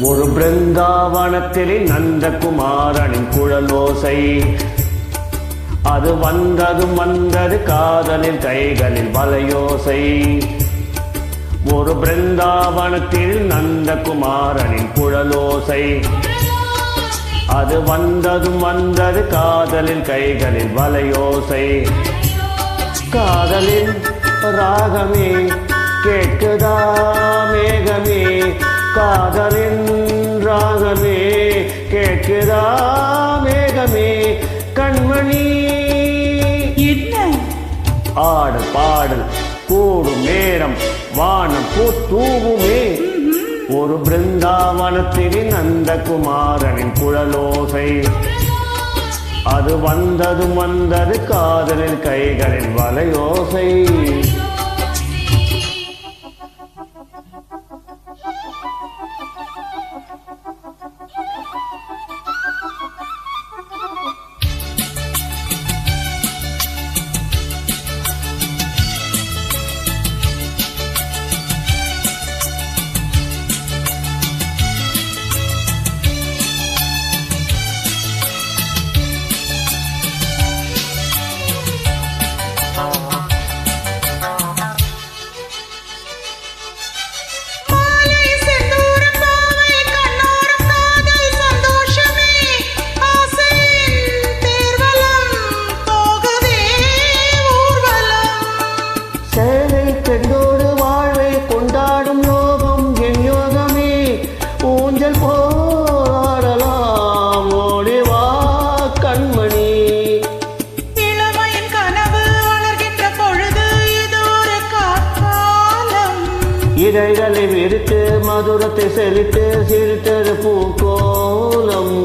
ஒரு பிருந்தாவனத்தில் நந்தகுமாரனின் குழலோசை அது வந்தது காதலில் கைகளில் வலையோசை. ஒரு பிருந்தாவனத்தில் நந்தகுமாரனின் குழலோசை அது வந்தது காதலில் கைகளில் வலையோசை. காதலின் ராகமே கேட்குதா மேகமே, காதலின் ராகமே கேட்குதா மேகமே. கண்மணி ஆடல் பாடல் கூடும் நேரம் வானம் பூத்தூவுமே. ஒரு பிருந்தாவனத்தில் நந்தகுமாரனின் குழலோசை அது வந்தது காதலில் கைகளில் வலையோசை. பெண்ணோடு வாழ்வை கொண்டாடும் லோகம் என் யோகமே. ஊஞ்சல் போராடலாம் ஓடிவா கண்மணி. இளமையின் கனவு வளர்கின்ற பொழுது இது ஒரு காலம். இடைகளை விரித்து மதுரத்தை செலுத்து சிரித்தது பூக்கோலம்.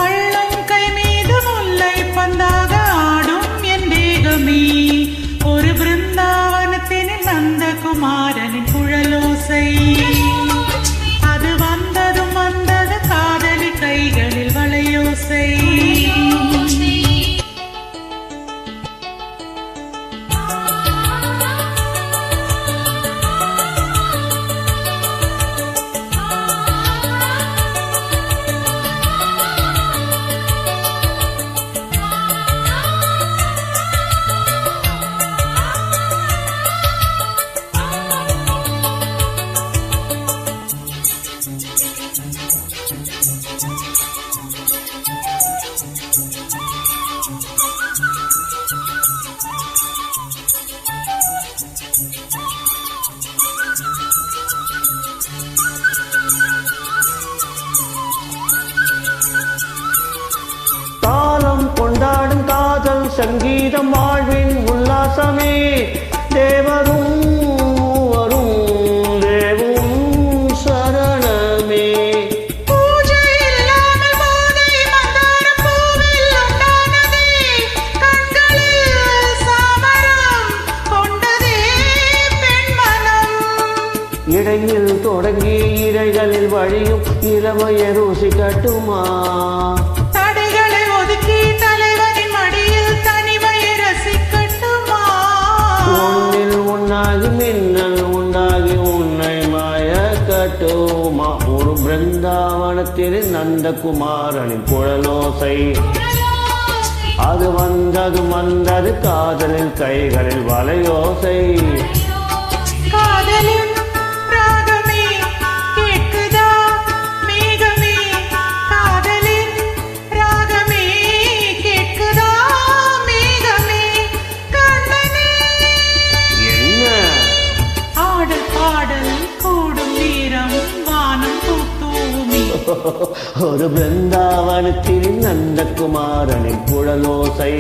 அள்ளம் கை மீது முல்லை பந்தாக ஆடும் என் தேகமே. ஒரு பிருந்தாவனத்தின் நந்தகுமாரனின் குழலோசை அது வந்தது காதலி கைகளில் வலையோசை. காலம் கொண்டாடும் காதல் சங்கீதம் வாழ்வின் உல்லாசமே. தேவரும் தேவும் சரணமே. பூஜை இல்லாமல் போதை மந்தாரம் பூவில் உண்டானதே. கண்களில் சாமரம் கொண்டதே பெண்மனம். இடையில் தொடங்கி இடைகளில் வழியும் இளமைய ருசி கட்டுமா. தடைகளை ஒதுக்கி தலைவனின் மடியில் தனிமையை ரசிக்கட்டுமா. ஒன்னில் உன்னாகி மின்னல் உண்டாகி உன்னை மயக்கட்டுமா. ஒரு பிருந்தாவனத்தில் நந்தகுமாரனின் குழலோசை அது வந்தது காதலில் கைகளில் வலையோசை. காதலின் ராகமே கேட்குதா மேகமே, காதலின் ராகமே கேட்குதா மேகமே. கண்மணி என்ன ஆடல் பாடல் கூடும் நேரம் வானம் பூத்தூவுமே. ஒரு பிருந்தாவனத்தில் நந்தகுமாரனின் குழலோசை